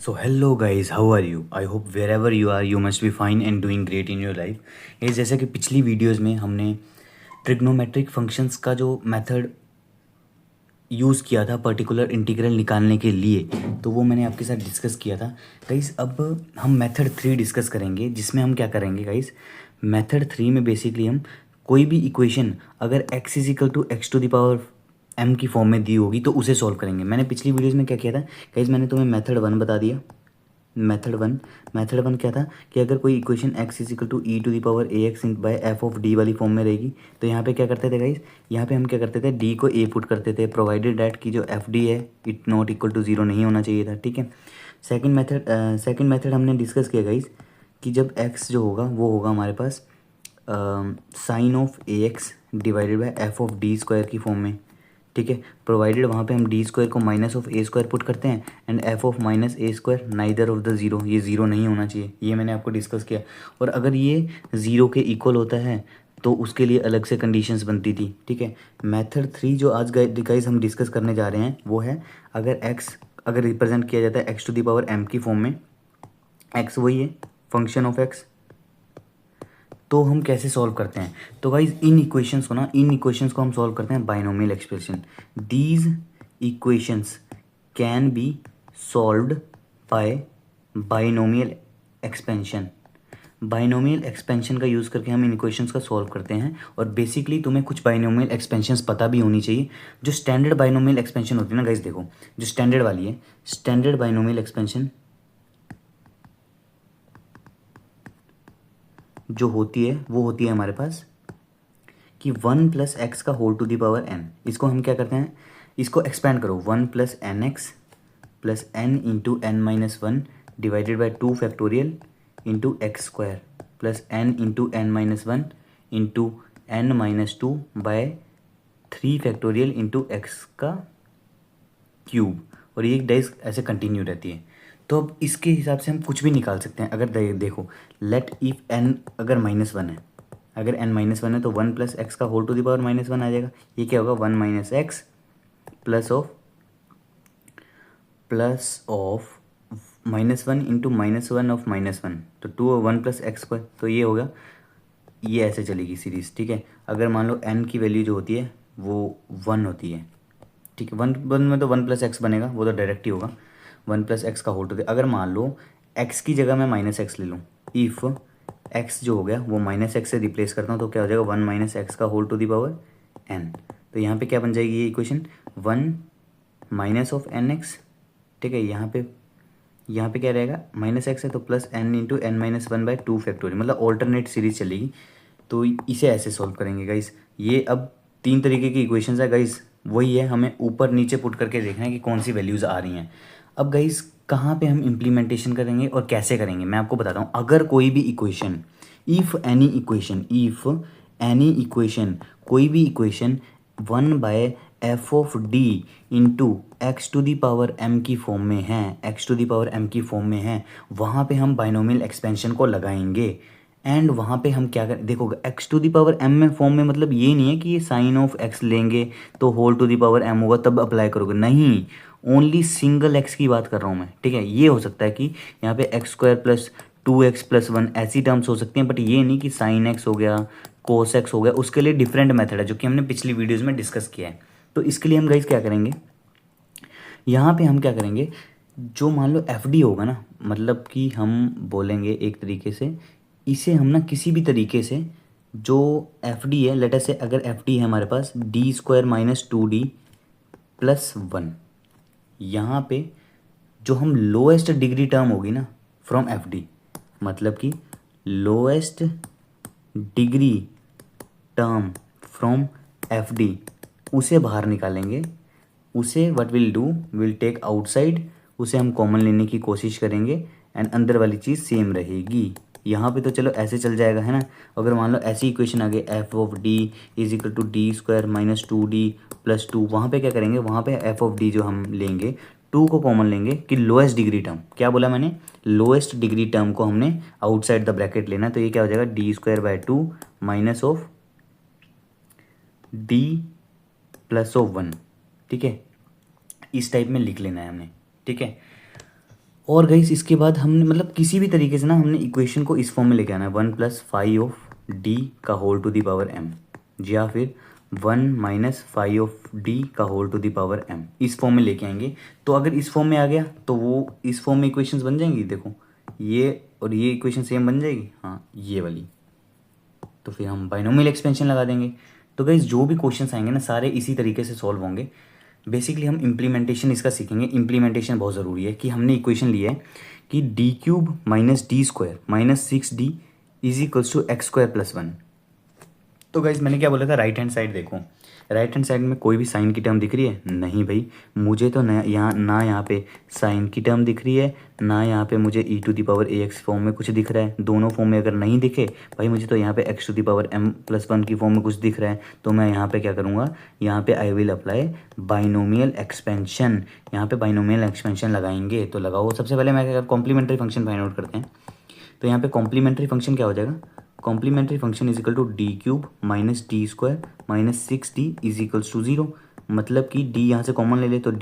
So hello guys, how are you? I hope wherever you are, you must be fine and doing great in your life. ये जैसे कि पिछली videos में हमने trigonometric functions का जो मेथड यूज़ किया था पर्टिकुलर इंटीग्रल निकालने के लिए, तो वो मैंने आपके साथ डिस्कस किया था गाइस। अब हम मेथड 3 डिस्कस करेंगे, जिसमें हम क्या करेंगे गाइस। मेथड 3 में बेसिकली हम कोई भी इक्वेशन अगर x is equal to x to the power m की फॉर्म में दी होगी तो उसे सॉल्व करेंगे। मैंने पिछली वीडियोज़ में क्या किया था गाइस, मैंने तुम्हें मेथड 1 बता दिया। मेथड वन क्या था कि अगर कोई equation x is equal to e to the power a x by f of d वाली फॉर्म में रहेगी, तो यहाँ पे क्या करते थे गाइस, यहाँ पे हम क्या करते थे, d को a पुट करते थे प्रोवाइडेड डैट की जो एफ डी है it not equal to zero नहीं होना चाहिए था। ठीक है। सेकंड मेथड हमने डिस्कस किया गाइस कि जब x जो होगा वो होगा हमारे पास sine of A x divided by F of D square की फॉर्म में। ठीक है। प्रोवाइडेड वहाँ पे हम डी स्क्वायर को minus of A square put करते हैं and F of minus A square neither of the zero, ये ज़ीरो नहीं होना चाहिए, ये मैंने आपको डिस्कस किया। और अगर ये ज़ीरो के इक्वल होता है तो उसके लिए अलग से कंडीशंस बनती थी। ठीक है। मेथड 3 जो आज गाइस हम डिस्कस करने जा रहे हैं वो है अगर एक्स अगर रिप्रेजेंट किया जाता है x to the power m की फॉर्म में, एक्स वही है फंक्शन ऑफ एक्स, तो हम कैसे सॉल्व करते हैं। तो गाइज इन इक्वेशंस को हम सॉल्व करते हैं binomial expression. These equations can be solved by binomial expansion. Binomial expansion का यूज़ करके हम इन इक्वेशंस का सॉल्व करते हैं। और बेसिकली तुम्हें कुछ बाइनोमियल एक्सपेंशंस पता भी होनी चाहिए। जो स्टैंडर्ड बाइनोमियल एक्सपेंशन होती है ना गाइज, देखो जो स्टैंडर्ड वाली है, स्टैंडर्ड बाइनोमियल एक्सपेंशन जो होती है वो होती है हमारे पास कि 1 + x का whole to the power n। इसको हम क्या करते हैं, इसको एक्सपेंड करो, 1 + nx plus n into n minus one divided by 2 factorial into x square plus n into n minus one into n minus two by 3 factorial into x का cube. और ये डाइस ऐसे कंटिन्यू रहती है। तो अब इसके हिसाब से हम कुछ भी निकाल सकते हैं। अगर देखो लेट इफ n अगर -1 है, अगर n -1 है तो 1 + x का होल टू द पावर -1 आ जाएगा। ये क्या होगा, 1 - x plus of -1 into -1 of -1, तो 1 + x स्क्वायर, तो ये होगा, ये ऐसे चलेगी सीरीज। ठीक है। अगर मान लो n की वैल्यू जो होती है वो 1 होती है, ठीक है, वन में तो 1 + x बनेगा, वो तो डायरेक्ट ही होगा, 1 + x का होल टू द। अगर मान लो x की जगह मैं -x ले लूँ, इफ़ x जो हो गया वो -x से रिप्लेस करता हूँ, तो क्या हो जाएगा, 1 - x का whole to the power n। तो यहाँ पे क्या बन जाएगी ये इक्वेशन, 1 माइनस ऑफ nx। ठीक है। यहाँ पे क्या रहेगा, -x है तो plus n into n minus one by 2 factorial, मतलब ऑल्टरनेट सीरीज चलेगी। तो इसे ऐसे सॉल्व करेंगे गाइस। ये अब 3 तरीके की इक्वेशंस है गाइस, वही है, हमें ऊपर नीचे पुट करके देखना है कि कौन सी वैल्यूज़ आ रही हैं। अब गाइस कहाँ पे हम इम्प्लीमेंटेशन करेंगे और कैसे करेंगे मैं आपको बताता हूँ। अगर कोई भी इक्वेशन, इफ़ एनी इक्वेशन कोई भी equation 1/f of d into x to the power m की फॉर्म में है, वहाँ पे हम बाइनोमियल एक्सपेंशन को लगाएंगे। एंड वहाँ पे हम क्या करें, देखो x to the power m में फॉर्म में, मतलब ये नहीं है कि ये साइन ऑफ x लेंगे तो whole to the power m होगा तब अप्लाई करोगे, नहीं, ओनली सिंगल x की बात कर रहा हूँ मैं। ठीक है। ये हो सकता है कि यहाँ पे x² प्लस 2x प्लस 1 ऐसी टर्म्स हो सकती हैं, बट ये नहीं कि साइन x हो गया, कोस x हो गया। उसके लिए डिफरेंट मेथड है जो कि हमने पिछली वीडियोज़ में डिस्कस किया है। तो इसके लिए हम गाइस क्या करेंगे, यहाँ पे हम क्या करेंगे, जो मान लो एफ डी होगा ना, मतलब कि हम बोलेंगे एक तरीके से, इसे हम ना किसी भी तरीके से, जो एफ डी है, लेट अस से अगर एफ डी है हमारे पास d² - 2d प्लस 1, यहाँ पे जो हम लोएस्ट डिग्री टर्म होगी ना फ्रॉम एफ डी, मतलब कि lowest degree term from f d, उसे बाहर निकालेंगे। उसे what will do, will take outside, उसे हम कॉमन लेने की कोशिश करेंगे एंड अंदर वाली चीज़ सेम रहेगी। यहाँ पे तो चलो ऐसे चल जाएगा, है ना। अगर मान लो ऐसी इक्वेशन आ गई, f of d is equal to d² - 2d plus 2, वहाँ पे क्या करेंगे, वहाँ पे एफ ऑफ डी जो हम लेंगे 2 को कॉमन लेंगे कि लोएस्ट डिग्री टर्म, क्या बोला मैंने, लोएस्ट डिग्री टर्म को हमने आउटसाइड द ब्रैकेट लेना। तो ये क्या हो जाएगा, d² / 2 minus of d plus of 1। ठीक है। इस टाइप में लिख लेना है हमने। ठीक है। और गाइस इसके बाद हमने मतलब किसी भी तरीके से ना हमने इक्वेशन को इस फॉर्म में लेके आना है, 1+5 ऑफ डी का whole to the power m, या फिर 1-5 ऑफ डी का whole to the power m, इस फॉर्म में लेके आएंगे। तो अगर इस फॉर्म में आ गया तो वो इस फॉर्म में इक्वेशंस बन जाएंगी, देखो ये और ये इक्वेशन सेम बन जाएगी, हाँ ये वाली। तो फिर हम बाइनोमियल एक्सपेंशन लगा देंगे। तो गाइस जो भी क्वेश्चंस आएंगे ना सारे इसी तरीके से सॉल्व होंगे। बेसिकली हम इम्प्लीमेंटेशन इसका सीखेंगे। इम्प्लीमेंटेशन बहुत ज़रूरी है कि हमने इक्वेशन लिया है कि d³ - d² -6d is equals to x² + 1। तो गाइज मैंने क्या बोला था, राइट हैंड साइड देखो, राइट हैंड साइड में कोई भी साइन की टर्म दिख रही है? नहीं भाई, मुझे तो यहाँ पे साइन की टर्म दिख रही है, ना यहाँ पे मुझे e⁴ फॉर्म में कुछ दिख रहा है। दोनों फॉर्म में अगर नहीं दिखे भाई, मुझे तो यहाँ पे x⁴m+1 की फॉर्म में कुछ दिख रहा है। तो मैं यहाँ पे क्या करूँगा, यहाँ पे I will apply binomial expansion. यहाँ पे बाइनोमियल एक्सपेंशन लगाएंगे। तो लगाओ, सबसे पहले मैं क्या कॉम्प्लीमेंट्री फंक्शन फाइंड आउट करते हैं। तो यहाँ पे कॉम्प्लीमेंट्री फंक्शन क्या हो जाएगा, complementary function is equal to d³ - d² - 6d is equals to 0। मतलब कि d यहाँ से कॉमन ले ले तो d² -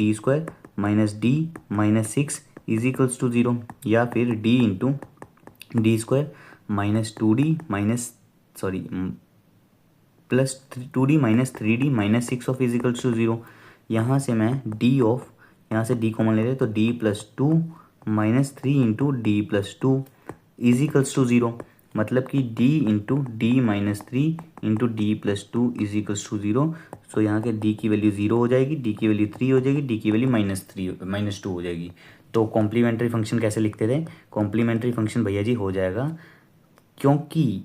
d - 6 is equals to 0, या फिर d इंटू d² - 2d minus sorry plus 2d - 3d - 6 of is equals to 0। यहाँ से मैं d ऑफ, यहाँ से d कॉमन ले ले तो d + 2 - 3 इंटू d + 2 इज इक्वल्स टू 0। मतलब कि d into d - 3 into d + 2 is equals to 0। So यहाँ के d की वैल्यू 0 हो जाएगी, d की वैल्यू 3 हो जाएगी, d की वैल्यू -2 हो जाएगी। तो कॉम्प्लीमेंट्री फंक्शन कैसे लिखते थे, कॉम्प्लीमेंट्री फंक्शन भैया जी हो जाएगा, क्योंकि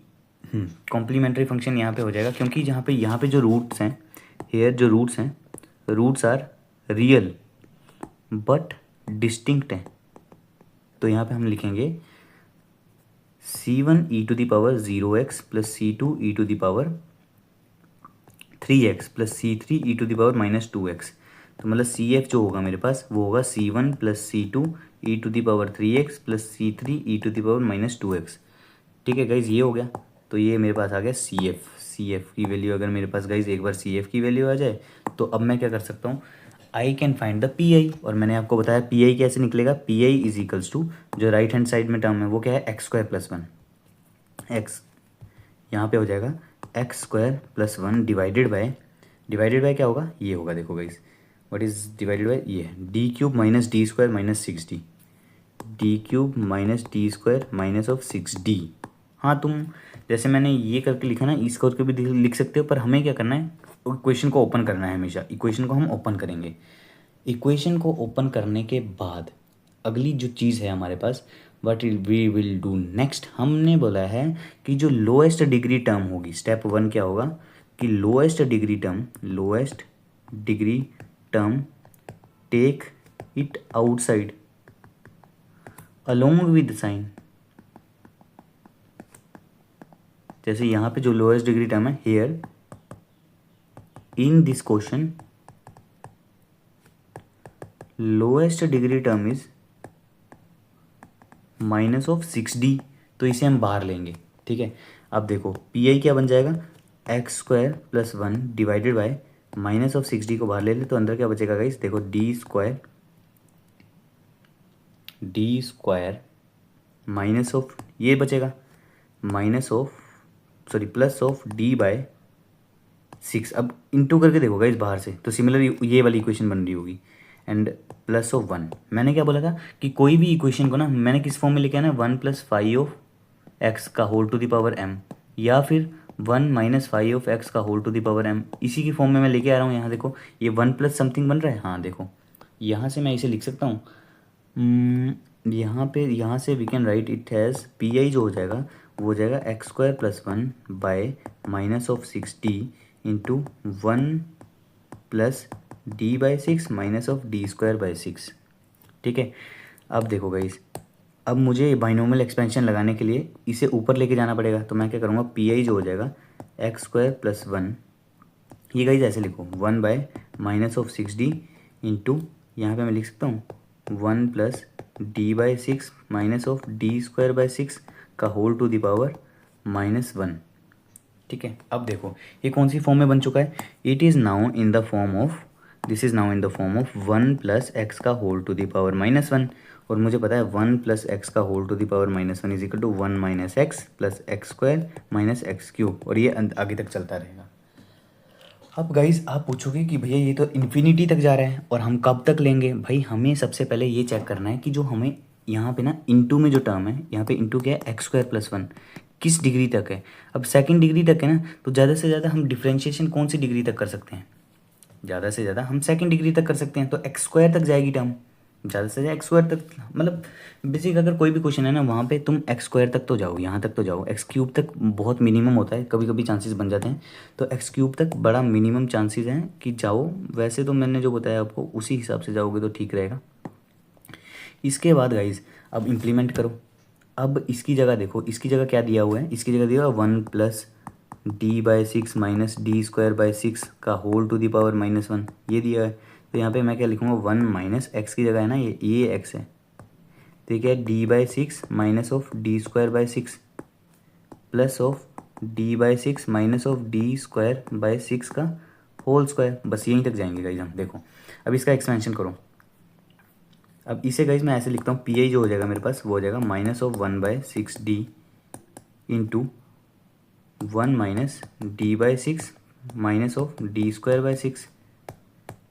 कॉम्प्लीमेंट्री फंक्शन यहाँ पे हो जाएगा क्योंकि यहाँ पे जो रूट्स हैं, हेयर जो रूट्स हैं, roots are real but distinct हैं। तो यहाँ पे हम लिखेंगे c1 e⁴0x + c2 e⁴3x + c3 e⁻²x। तो मतलब cf जो होगा मेरे पास वो होगा c1 + c2 e⁻3x + c3 e⁻²x। ठीक है गाइज, ये हो गया। तो ये मेरे पास आ गया cf की वैल्यू। अगर मेरे पास गाइज एक बार cf की वैल्यू आ जाए तो अब मैं क्या कर सकता हूँ, I can find the p i. और मैंने आपको बताया पी आई कैसे निकलेगा, p i is equals to, जो राइट हैंड साइड में टर्म है वो क्या है, x² + 1। एक्स यहाँ पे हो जाएगा x² + 1 डिवाइडेड बाय क्या होगा, ये होगा, देखो guys what is divided by, ये है d³ - d² - 6d, d³ - d² - 6d। हाँ, तुम जैसे मैंने ये करके लिखा ना, इस करके भी लिख सकते हो, पर हमें क्या करना है, इक्वेशन को ओपन करना है। हमेशा इक्वेशन को हम ओपन करेंगे। इक्वेशन को ओपन करने के बाद अगली जो चीज़ है हमारे पास, what we will do next, हमने बोला है कि जो लोएस्ट डिग्री टर्म होगी, स्टेप 1 क्या होगा कि lowest degree term take it outside along with sine. जैसे यहाँ पे जो लोएस्ट डिग्री टर्म है, here in this question lowest degree term is -6d। तो इसे हम बाहर लेंगे, ठीक है। अब देखो पी आई क्या बन जाएगा, x² + 1 डिवाइडेड बाय -6d को बाहर ले ले तो अंदर क्या बचेगा गाइस, देखो d² माइनस ऑफ ये बचेगा +d/6। अब इंटू करके देखो गाइस बाहर से, तो सिमिलर ये वाली इक्वेशन बन रही होगी, एंड +1। मैंने क्या बोला था कि कोई भी इक्वेशन को ना मैंने किस फॉर्म में लेके आना है, 1+5 का whole to the power m, या फिर 1 - 5 का whole to the power m, इसी की फॉर्म में मैं लेके आ रहा हूँ। यहाँ देखो ये 1 + समथिंग बन रहा है, हाँ देखो यहाँ से मैं इसे लिख सकता हूँ, यहाँ से we can write it has p i जो हो जाएगा वो हो जाएगा x² + 1 bye -6d into 1 + d/6 -d²/6। ठीक है। अब देखो गाइस, अब मुझे बाइनोमियल एक्सपेंशन लगाने के लिए इसे ऊपर लेके जाना पड़ेगा। तो मैं क्या करूँगा, पी आई जो हो जाएगा x² + 1, ये गाइस ऐसे लिखो 1 बाय -6d इंटू, यहाँ पे मैं लिख सकता हूँ 1 + d/6 -d²/6 का होल टू द पावर -1। ठीक है। अब देखो ये कौन सी फॉर्म में बन चुका है, it is now in the form of this is now in the form of 1 plus x का होल टू द पावर -1, और मुझे पता है 1 प्लस एक्स का whole to the power -1 is equal to 1 minus x plus x square minus x cube, और ये आगे तक चलता रहेगा। अब गाइज आप पूछोगे कि भैया ये तो इन्फिनिटी तक जा रहा है और हम कब तक लेंगे? भाई हमें सबसे पहले ये चेक करना है कि जो हमें यहाँ पे ना इंटू में जो टर्म है, यहाँ पे इंटू क्या है, एक्स स्क्वायर प्लस 1, किस डिग्री तक है? अब सेकंड डिग्री तक है ना, तो ज़्यादा से ज़्यादा हम डिफ्रेंशिएशन कौन सी डिग्री तक कर सकते हैं? ज़्यादा से ज़्यादा हम सेकंड डिग्री तक कर सकते हैं, तो एक्स स्क्वायर तक जाएगी टर्म, ज़्यादा से ज़्यादा एक्स स्क्वायर तक। मतलब बेसिक अगर कोई भी क्वेश्चन है ना, वहाँ पे तुम एक्स स्क्वायर तक तो जाओ, यहाँ तक तो जाओ, एक्स क्यूब तक बहुत मिनिमम होता है, कभी कभी चांसेस बन जाते हैं, तो एक्स क्यूब तक बड़ा मिनिमम चांसेस हैं कि जाओ। वैसे तो मैंने जो बताया आपको उसी हिसाब से जाओगे तो ठीक रहेगा। इसके बाद गाइज अब इम्प्लीमेंट करो। अब इसकी जगह देखो, इसकी जगह क्या दिया हुआ है, इसकी जगह दिया हुआ 1 प्लस d/6 माइनस d²/6 का होल टू द पावर -1, ये दिया है। तो यहाँ पे मैं क्या लिखूँगा, 1 माइनस एक्स की जगह है ना, ये एक्स है, तो ये क्या है, d/6 minus of d²/6 plus of d/6 minus of d²/6 का होल स्क्वायर। बस यहीं तक जाएंगे गाइज हम। देखो अब इसका एक्सपेंशन करो। अब इसे गाइज मैं ऐसे लिखता हूँ, पी आई जो हो जाएगा मेरे पास वो हो जाएगा -1/6d into 1 minus d/6 minus of d²/6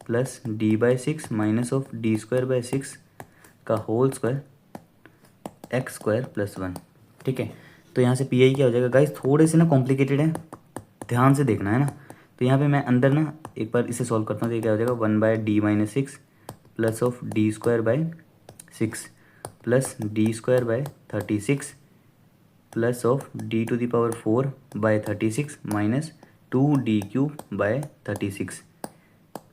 plus d/6 minus of d²/6 का whole square x square plus 1। ठीक है, तो यहाँ से पी आई क्या हो जाएगा गाइज, थोड़े से ना कॉम्प्लिकेटेड है, ध्यान से देखना है ना। तो यहाँ पे मैं अंदर ना एक बार इसे सॉल्व करता हूँ, तो ये क्या हो जाएगा, 1/d-6 plus of d²/6 plus d²/36 plus of d⁴/36 minus 2d³/36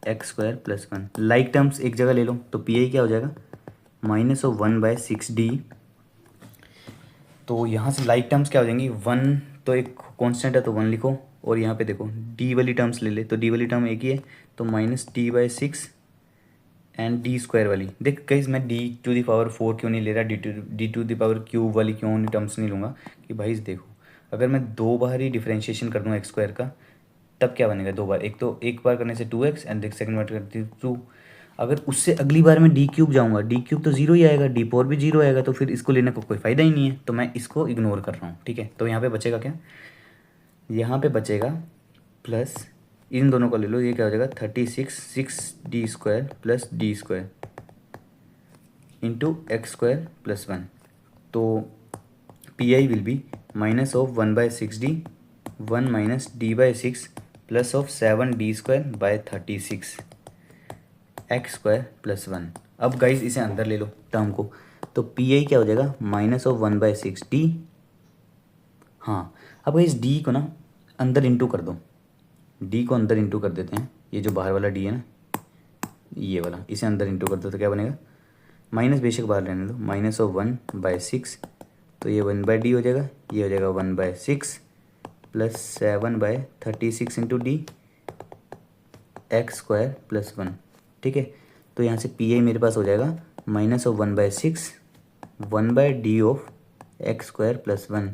x square plus 1। Like terms एक जगह ले लो, तो पी आई क्या हो जाएगा, -1/6d। तो यहाँ से लाइक टर्म्स क्या हो जाएंगी, 1 तो एक कांस्टेंट है तो 1 लिखो, और यहाँ पे देखो d वाली टर्म्स ले ले, तो d वाली टर्म एक ही है, तो -d/6 एंड d² वाली। देख गाइस मैं d⁴ क्यों नहीं ले रहा, d⁵ वाली क्यों नहीं टर्म्स नहीं लूँगा, कि भाई देखो अगर मैं 2 बार ही डिफ्रेंशिएशन कर दूँ एक्स स्क्वायर का, तब क्या बनेगा, 2 बार, एक तो एक बार करने से 2x एंड सेकंड बार करते 2। अगर उससे अगली बार मैं d³ जाऊँगा, d³ तो 0 ही आएगा, d⁴ भी 0 आएगा, तो फिर इसको लेने का कोई फ़ायदा ही नहीं है, तो मैं इसको इग्नोर कर रहा हूँ। ठीक है, तो यहाँ पे बचेगा क्या, यहाँ पे बचेगा प्लस, इन दोनों को ले लो, ये क्या हो जाएगा, 36 6d² plus d² into x square plus 1। तो P I will be -1/6d 1 minus d/6 plus of 7d²/36 x square plus 1। अब गाइज इसे अंदर ले लो टर्म को, तो पी आई क्या हो जाएगा, -1/6d। हाँ, अब गाइज डी को ना अंदर इंटू कर दो, डी को अंदर इंटू कर देते हैं, ये जो बाहर वाला डी है ना, ये वाला, इसे अंदर इंटू कर दो, तो क्या बनेगा, माइनस बेशक बाहर रहने दो, -1/6, तो ये 1/d हो जाएगा, ये हो जाएगा 1/6 plus 7/36 into D x square plus 1। ठीक है, तो यहाँ से पी आई मेरे पास हो जाएगा -1/6 1/d of x square plus 1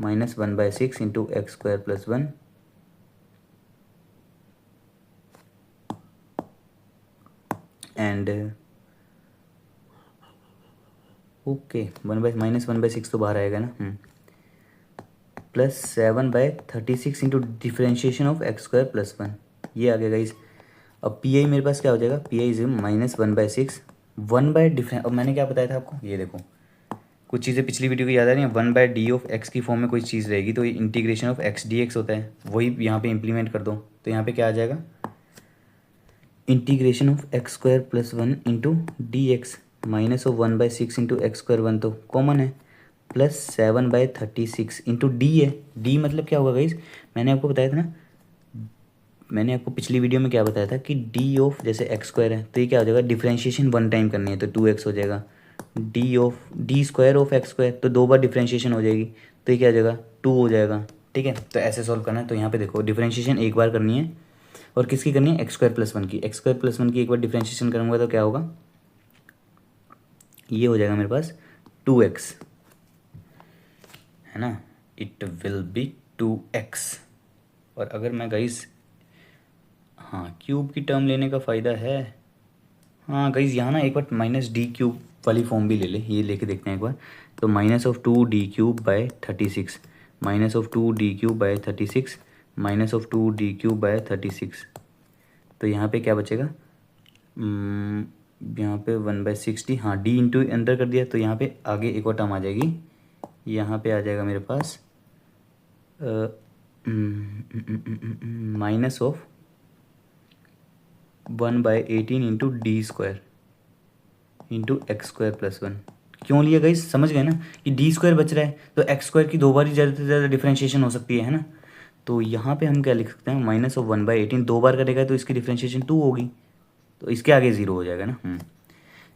minus 1/6 into x square plus 1 and okay, -1/6 तो बाहर आएगा ना, plus 7/36 into differentiation of x square plus 1, ये आ गया गाइस। अब पी आई मेरे पास क्या हो जाएगा, पी आई इज -1/6 अब मैंने क्या बताया था आपको, ये देखो कुछ चीज़ें पिछली वीडियो की याद आ रही हैं, 1/d ऑफ एक्स की फॉर्म में कोई चीज़ रहेगी तो ये integration of x D x होता है, वही यहाँ पे इम्प्लीमेंट कर दो, तो यहाँ पे क्या आ जाएगा, integration of x square plus 1 into D x minus of 1/6 into x square 1 तो कॉमन है, प्लस 7/36 इंटू डी है, डी मतलब क्या होगा गाइज, मैंने आपको बताया था ना, मैंने आपको पिछली वीडियो में क्या बताया था कि डी ऑफ जैसे एक्स स्क्वायर है, तो ये क्या हो जाएगा, डिफ्रेंशिएशन 1 टाइम करनी है तो 2x हो जाएगा, डी² ऑफ एक्स स्क्वायर तो 2 बार डिफ्रेंशिएशन हो जाएगी, तो ये क्या हो जाएगा, 2 हो जाएगा। ठीक है, तो ऐसे सॉल्व करना है, तो यहाँ पे देखो डिफ्रेंशिएशन एक बार करनी है, और किसकी करनी है, एक्स स्क्वायर प्लस 1 की, एक्स स्क्वायर प्लस 1 की एक बार डिफ्रेंशिएशन करूँगा तो क्या होगा, ये हो जाएगा मेरे पास 2x, है ना, इट विल बी 2x। और अगर मैं गाइस, हाँ क्यूब की टर्म लेने का फ़ायदा है। हाँ गाइज यहाँ ना एक बार माइनस डी क्यूब वाली फॉर्म भी ले ले, ये लेके देखते हैं एक बार। तो -2d³/36, -2d³/36, -2d³/36। तो यहाँ पे क्या बचेगा, यहाँ पे 1/60, हाँ डी इंटू अंदर कर दिया तो यहाँ पे आगे एक और टर्म आ जाएगी। यहाँ पे आ जाएगा मेरे पास -1/18 इंटू d² इंटू x² + 1। क्यों लिया गई, समझ गए ना कि d² बच रहा है तो x² की 2 बार ही ज़्यादा से ज़्यादा डिफ्रेंशिएशन हो सकती है ना। तो यहाँ पे हम क्या लिख सकते हैं, -1/18 2 बार करेगा तो इसकी डिफ्रेंशिएशन 2 होगी, तो इसके आगे 0 हो जाएगा ना।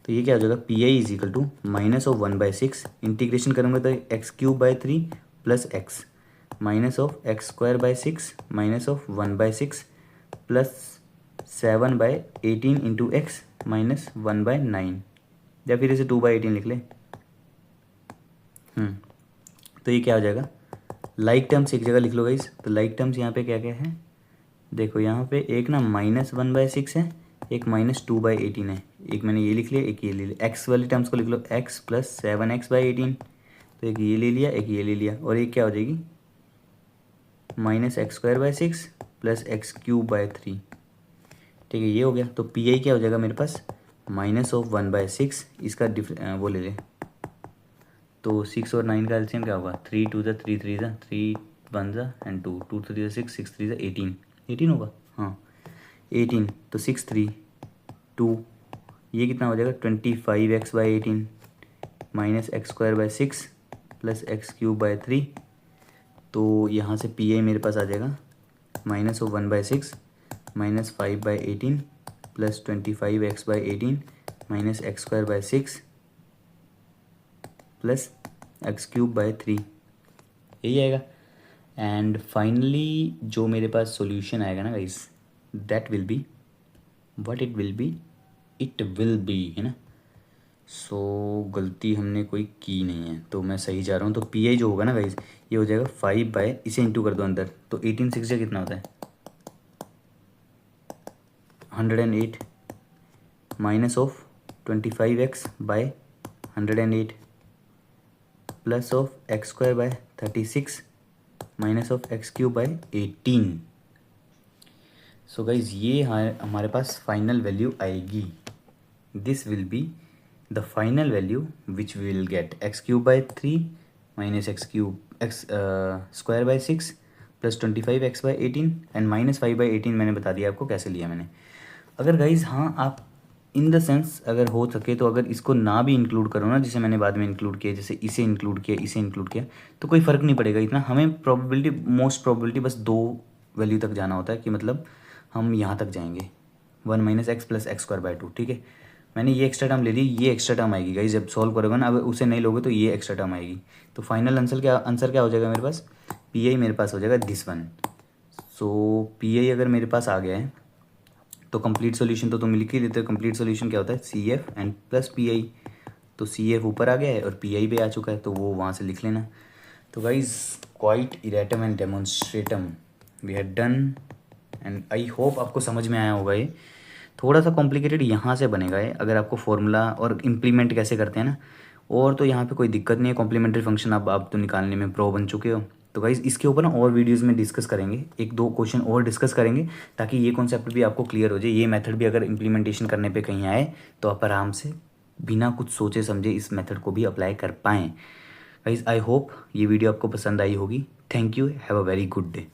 तो ये क्या हो जाएगा, PI = -1/6 इंटीग्रेशन करूँगा तो x³/3 + x -x²/6 -1/6 + 7/18 into x -1/9, या फिर इसे 2/18 लिख ले। तो ये क्या हो जाएगा, लाइक टर्म्स एक जगह लिख लो गाइस। तो लाइक टर्म्स यहाँ पे क्या क्या है, देखो यहाँ पे एक ना -1/6 है, एक -2/18 है, एक मैंने ये लिख लिया, एक ये ले लिया। एक्स वाली टर्म्स को लिख लो x + 7x/18, तो एक ये ले लिया, एक ये ले लिया, और एक क्या हो जाएगी -x²/6 + x³/3। ठीक है, ये हो गया। तो PI क्या हो जाएगा मेरे पास, -1/6, इसका वो ले ले। तो 6 और 9 का एलसीएम क्या होगा, 3 2 = 3 3 = 3 1 एंड 2 2 3 = 6 6 3 = 18 18 होगा, हाँ 18। तो 6 3 2, ये कितना हो जाएगा 25x/18 -x²/6 + x³/3। तो यहाँ से PI मेरे पास आ जाएगा -1/6 -5/18 + 25x/18 -x²/6 + x³/3, यही आएगा। एंड फाइनली जो मेरे पास सॉल्यूशन आएगा ना guys, that will be what it will be, it will be, है ना। सो गलती हमने कोई की नहीं है, तो मैं सही जा रहा हूँ। तो PI जो होगा ना गाइस, ये हो जाएगा 5/ इसे इंटू कर दो अंदर, तो 18 6 कितना होता है 108 -25x/108 + x²/36 -x³/18। सो गाइज ये हमारे पास फाइनल वैल्यू आएगी। This will be the final value which we will get, x³/3 -x² + 25x/18 and -5/18 मैंने बता दिया आपको कैसे लिया मैंने। अगर गाइज हाँ आप इन द सेंस अगर हो सके तो अगर इसको ना भी इंक्लूड करो ना, जैसे मैंने बाद में इंक्लूड किया, जैसे इसे इंक्लूड किया, इसे इंक्लूड किया, तो कोई फ़र्क नहीं पड़ेगा इतना। हमें प्रोबेबिलिटी, मोस्ट प्रोबेबिलिटी बस 2 वैल्यू तक जाना होता है, कि मतलब हम यहाँ तक जाएंगे 1 - x + x²/2। ठीक है, मैंने ये एक्स्ट्रा टर्म ले ली, ये एक्स्ट्रा टर्म आएगी गाइज जब सॉल्व करोगे ना। अगर उसे नहीं लोगे तो ये एक्स्ट्रा टर्म आएगी। तो फाइनल आंसर क्या हो जाएगा मेरे पास, PI मेरे पास हो जाएगा दिस वन। सो PI अगर मेरे पास आ गया है तो कंप्लीट सॉल्यूशन तो तुम लिख ही देते हो। कंप्लीट सॉल्यूशन क्या होता है, CF एंड प्लस PI। तो CF ऊपर आ गया है और PI भी आ चुका है, तो वो वहाँ से लिख लेना। तो guys quite erratum and demonstratum we had done, and I hope आपको समझ में आया होगा। ये थोड़ा सा कॉम्प्लिकेटेड यहाँ से बनेगा है, अगर आपको फॉर्मूला और इम्प्लीमेंट कैसे करते हैं ना, और तो यहाँ पे कोई दिक्कत नहीं है। कॉम्प्लीमेंट्री फंक्शन आप तो निकालने में प्रो बन चुके हो। तो गाइज़ इसके ऊपर ना और वीडियोस में डिस्कस करेंगे, 1-2 क्वेश्चन और डिस्कस करेंगे, ताकि ये कॉन्सेप्ट भी आपको क्लियर हो जाए। ये मेथड भी अगर इम्प्लीमेंटेशन करने पे कहीं आए तो आप आराम से बिना कुछ सोचे समझे इस मेथड को भी अप्लाई कर पाएँ। गाइज़ आई होप ये वीडियो आपको पसंद आई होगी। Thank you, have a very good day.